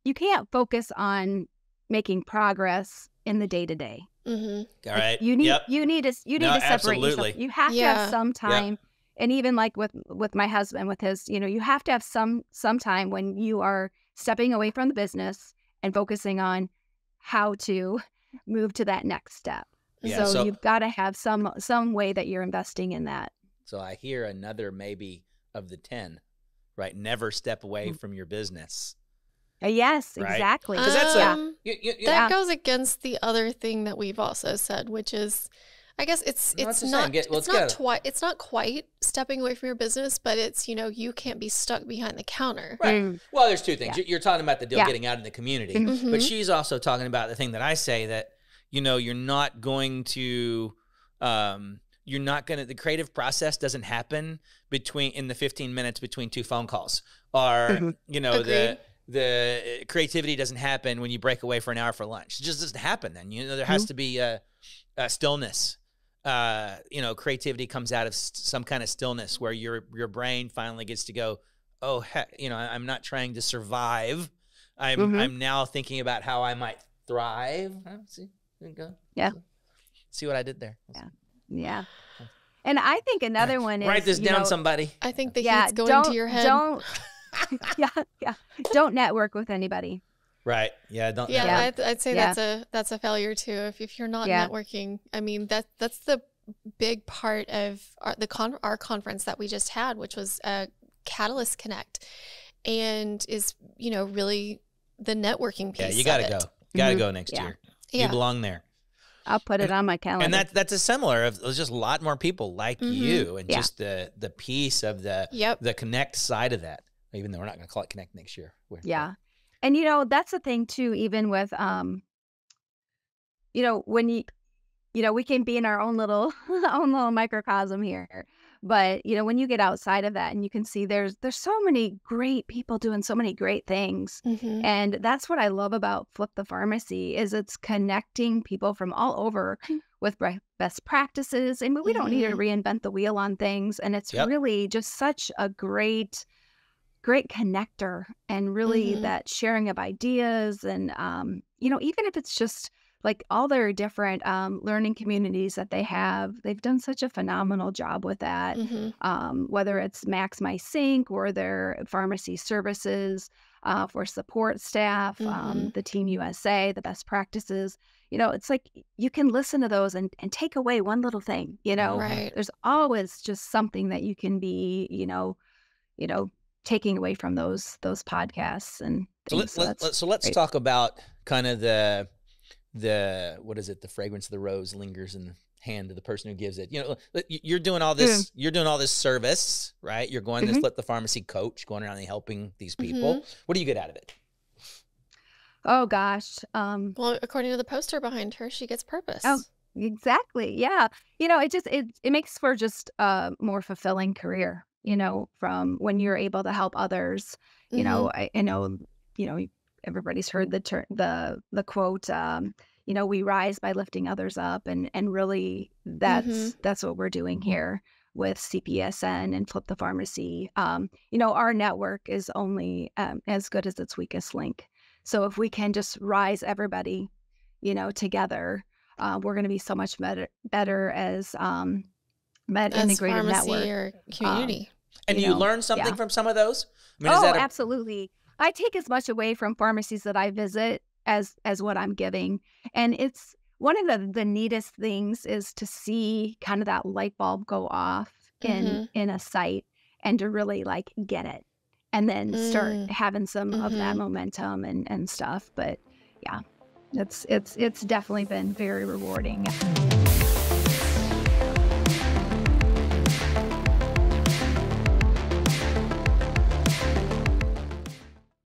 you can't focus on making progress in the day to day. All Like, right. you need to separate absolutely. yourself. You have to have some time. And even like with my husband, with his, you have to have some time when you are stepping away from the business and focusing on how to move to that next step. Yeah, so you've got to have some way that you're investing in that. So I hear another maybe of the 10, right? Never step away from your business. Yes, right? exactly. Because that's that goes against the other thing that we've also said, which is, I guess it's not quite stepping away from your business, but it's, you can't be stuck behind the counter. Right. Well, there's two things. You're talking about the deal getting out in the community, but she's also talking about the thing that I say that, you're not going to, the creative process doesn't happen in the 15 minutes between two phone calls, or, the creativity doesn't happen when you break away for an hour for lunch. It just doesn't happen then. There has to be a stillness. Creativity comes out of some kind of stillness where your brain finally gets to go, oh, heck, I'm not trying to survive. I'm now thinking about how I might thrive. See, there you go. Yeah. See what I did there? Yeah. And I think another one is, write this down, somebody. I think the heat's going to your head. Don't network with anybody. Right. Yeah. Don't. Yeah. I'd say that's a failure too. If you're not networking, I mean that's the big part of our conference that we just had, which was Catalyst Connect, and is really the networking piece. Yeah, you gotta go. You gotta go next year. You belong there. I'll put it on my calendar. And that's a similar of there's just a lot more people like you, and just the piece of the connect side of that. Even though we're not going to call it Connect next year. And that's the thing too. Even with when we can be in our own little microcosm here, but when you get outside of that and you can see there's so many great people doing so many great things, and that's what I love about Flip the Pharmacy is it's connecting people from all over with best practices, and we don't need to reinvent the wheel on things, and it's really just such a great connector, and really that sharing of ideas, and even if it's just like all their different learning communities that they have, they've done such a phenomenal job with that. Whether it's Max My Sync or their pharmacy services for support staff, the Team USA, the best practices. It's like you can listen to those and take away one little thing. Right. There's always just something that you can be, taking away from those podcasts and things. So let's talk about kind of the what is it? The fragrance of the rose lingers in the hand of the person who gives it. You're doing all this. You're doing all this service, right? You're going to Flip the Pharmacy coach, going around and helping these people. What do you get out of it? Oh gosh. Well, according to the poster behind her, she gets purpose. Oh, exactly. Yeah. It makes for just a more fulfilling career. From when you're able to help others. I know. Everybody's heard the quote. We rise by lifting others up, and really that's what we're doing here with CPSN and Flip the Pharmacy. Our network is only as good as its weakest link. So if we can just rise everybody, together, we're going to be so much better as integrated pharmacy network or community. And you learn something from some of those? I mean, absolutely. I take as much away from pharmacies that I visit as what I'm giving. And it's one of the neatest things is to see kind of that light bulb go off in a site, and to really like get it, and then start having some of that momentum and stuff. But yeah, it's definitely been very rewarding.